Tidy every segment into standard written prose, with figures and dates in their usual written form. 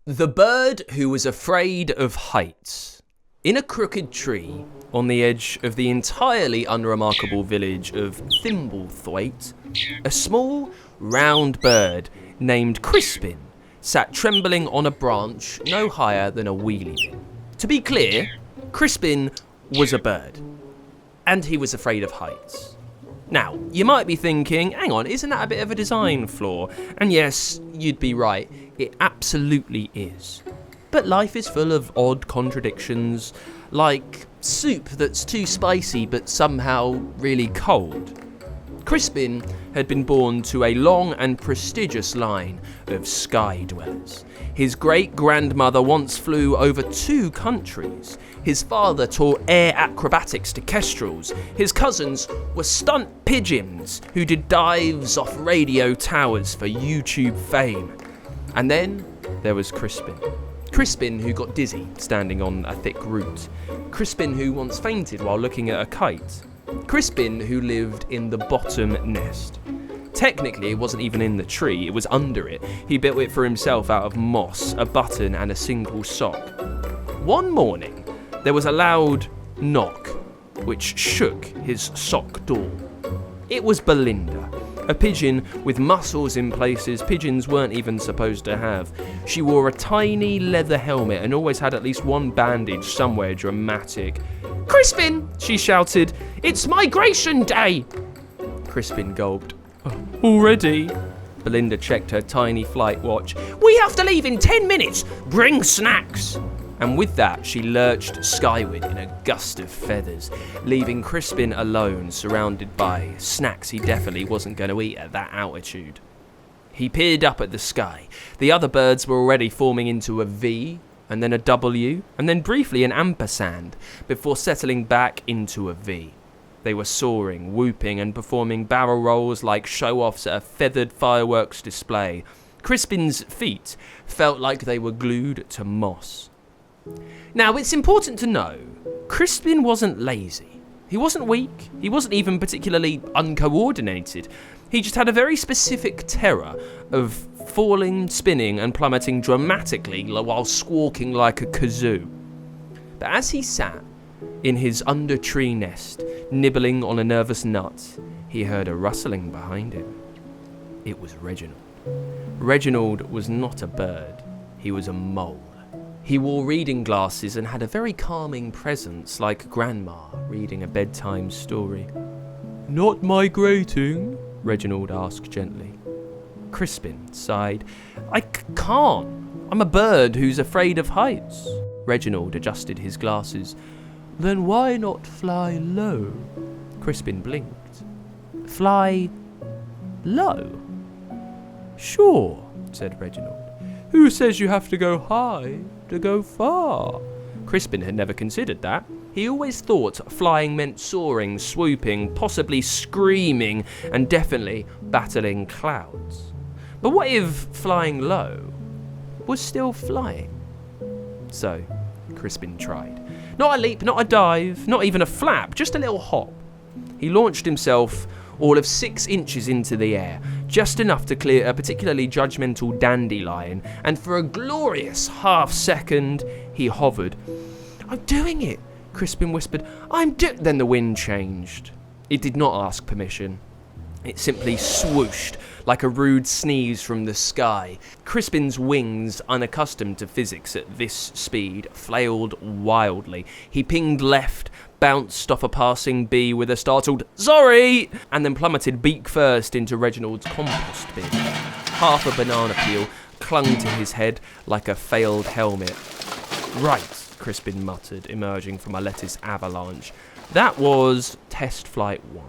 The bird who was afraid of heights. In a crooked tree, on the edge of the entirely unremarkable village of Thimblethwaite, a small, round bird named Crispin sat trembling on a branch no higher than a wheelie bin. To be clear, Crispin was a bird, and he was afraid of heights. Now, you might be thinking, hang on, isn't that a bit of a design flaw? And yes, you'd be right, it absolutely is. But life is full of odd contradictions, like soup that's too spicy but somehow really cold. Crispin had been born to a long and prestigious line of sky dwellers. His great-grandmother once flew over 2 countries. His father taught air acrobatics to kestrels. His cousins were stunt pigeons who did dives off radio towers for YouTube fame. And then there was Crispin. Crispin who got dizzy standing on a thick root. Crispin who once fainted while looking at a kite. Crispin who lived in the bottom nest. Technically, it wasn't even in the tree, it was under it. He built it for himself out of moss, a button and a single sock. One morning, there was a loud knock, which shook his sock door. It was Belinda, a pigeon with muscles in places pigeons weren't even supposed to have. She wore a tiny leather helmet and always had at least one bandage somewhere dramatic. "Crispin!" she shouted. "It's migration day!" Crispin gulped. "Already?" Belinda checked her tiny flight watch. "We have to leave in 10 minutes! Bring snacks!" And with that, she lurched skyward in a gust of feathers, leaving Crispin alone, surrounded by snacks he definitely wasn't going to eat at that altitude. He peered up at the sky. The other birds were already forming into a V, and then a W, and then briefly an ampersand, before settling back into a V. They were soaring, whooping, and performing barrel rolls like show-offs at a feathered fireworks display. Crispin's feet felt like they were glued to moss. Now, it's important to know, Crispin wasn't lazy. He wasn't weak. He wasn't even particularly uncoordinated. He just had a very specific terror of falling, spinning, and plummeting dramatically while squawking like a kazoo. But as he sat in his under-tree nest, nibbling on a nervous nut, he heard a rustling behind him. It was Reginald. Reginald was not a bird. He was a mole. He wore reading glasses and had a very calming presence, like Grandma reading a bedtime story. "Not migrating?" Reginald asked gently. Crispin sighed. "I can't. I'm a bird who's afraid of heights." Reginald adjusted his glasses. "Then why not fly low?" Crispin blinked. "Fly low?" "Sure," said Reginald. "Who says you have to go high to go far?" Crispin had never considered that. He always thought flying meant soaring, swooping, possibly screaming, and definitely battling clouds. But what if flying low was still flying? So, Crispin tried. Not a leap, not a dive, not even a flap, just a little hop. He launched himself all of 6 inches into the air, just enough to clear a particularly judgmental dandelion, and for a glorious half-second, he hovered. "I'm doing it," Crispin whispered. Then the wind changed. It did not ask permission. It simply swooshed like a rude sneeze from the sky. Crispin's wings, unaccustomed to physics at this speed, flailed wildly. He pinged left, bounced off a passing bee with a startled "Sorry!" and then plummeted beak first into Reginald's compost bin. Half a banana peel clung to his head like a failed helmet. "Right," Crispin muttered, emerging from a lettuce avalanche. That was test flight 1.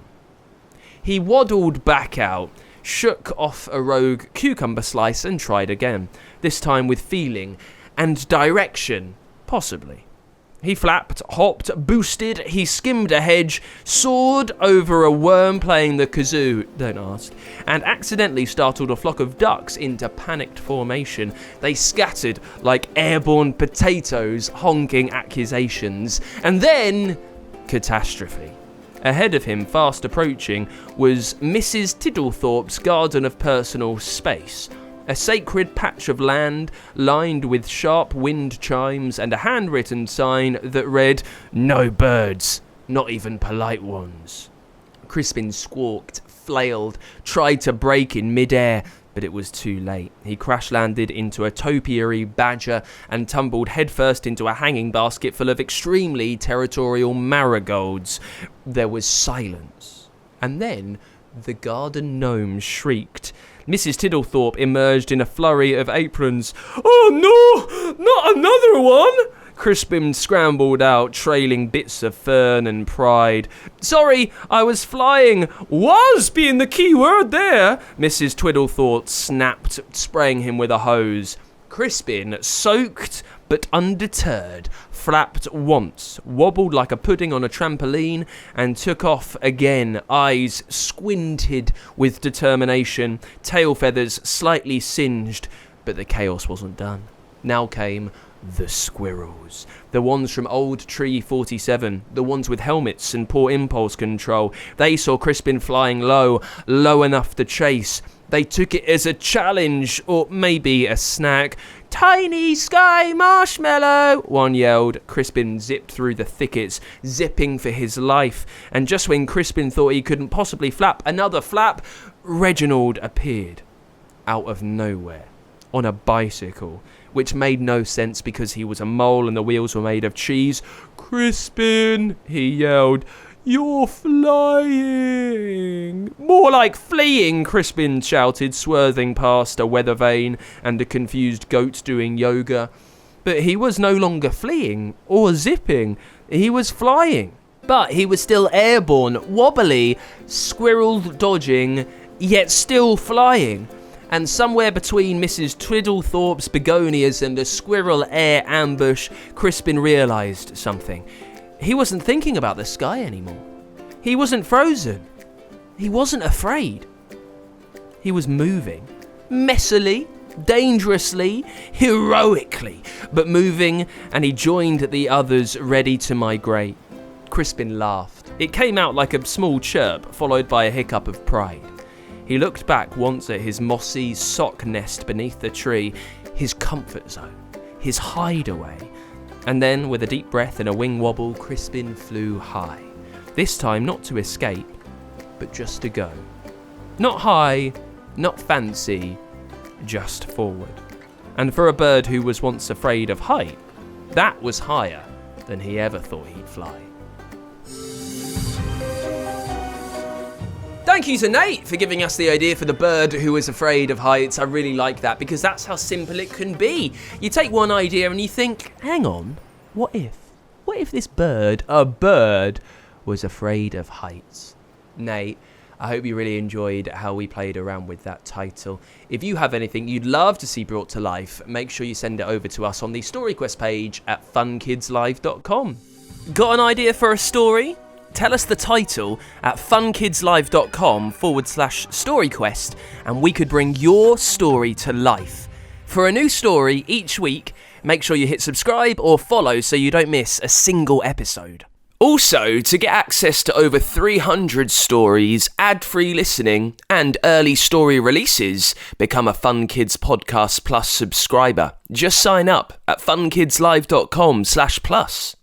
He waddled back out, shook off a rogue cucumber slice and tried again, this time with feeling and direction, possibly. He flapped, hopped, boosted, he skimmed a hedge, soared over a worm playing the kazoo, don't ask, and accidentally startled a flock of ducks into panicked formation. They scattered like airborne potatoes, honking accusations, and then catastrophe. Ahead of him, fast approaching, was Mrs. Tiddlethorpe's garden of personal space. A sacred patch of land lined with sharp wind chimes and a handwritten sign that read, "No birds, not even polite ones." Crispin squawked, flailed, tried to brake in midair, but it was too late. He crash-landed into a topiary badger and tumbled headfirst into a hanging basket full of extremely territorial marigolds. There was silence. And then the garden gnome shrieked. Mrs. Tiddlethorpe emerged in a flurry of aprons. "Oh no, not another one!" Crispin scrambled out, trailing bits of fern and pride. "Sorry, I was flying." "Was being the key word there," Mrs. Twiddlethorpe snapped, spraying him with a hose. Crispin, soaked but undeterred, flapped once, wobbled like a pudding on a trampoline, and took off again, eyes squinted with determination, tail feathers slightly singed, but the chaos wasn't done. Now came the squirrels. The ones from Old Tree 47, the ones with helmets and poor impulse control. They saw Crispin flying low, low enough to chase. They took it as a challenge, or maybe a snack. "Tiny sky marshmallow," one yelled. Crispin zipped through the thickets, zipping for his life. And just when Crispin thought he couldn't possibly flap another flap, Reginald appeared. Out of nowhere. On a bicycle. Which made no sense because he was a mole and the wheels were made of cheese. "Crispin," he yelled, "you're flying." "More like fleeing," Crispin shouted, swerving past a weather vane and a confused goat doing yoga. But he was no longer fleeing or zipping. He was flying. But he was still airborne, wobbly, squirrel dodging, yet still flying. And somewhere between Mrs. Twiddlethorpe's begonias and a squirrel air ambush, Crispin realised something. He wasn't thinking about the sky anymore. He wasn't frozen. He wasn't afraid. He was moving. Messily, dangerously, heroically, but moving, and he joined the others ready to migrate. Crispin laughed. It came out like a small chirp, followed by a hiccup of pride. He looked back once at his mossy sock nest beneath the tree, his comfort zone, his hideaway. And then, with a deep breath and a wing wobble, Crispin flew high. This time not to escape, but just to go. Not high, not fancy, just forward. And for a bird who was once afraid of height, that was higher than he ever thought he'd fly. Thank you to Nate for giving us the idea for the bird who is afraid of heights. I really like that because that's how simple it can be. You take one idea and you think, hang on, what if this bird, a bird, was afraid of heights? Nate, I hope you really enjoyed how we played around with that title. If you have anything you'd love to see brought to life, make sure you send it over to us on the StoryQuest page at funkidslive.com. Got an idea for a story? Tell us the title at funkidslive.com/storyquest and we could bring your story to life. For a new story each week, make sure you hit subscribe or follow so you don't miss a single episode. Also, to get access to over 300 stories, ad-free listening, and early story releases, become a Fun Kids Podcast Plus subscriber. Just sign up at funkidslive.com/plus.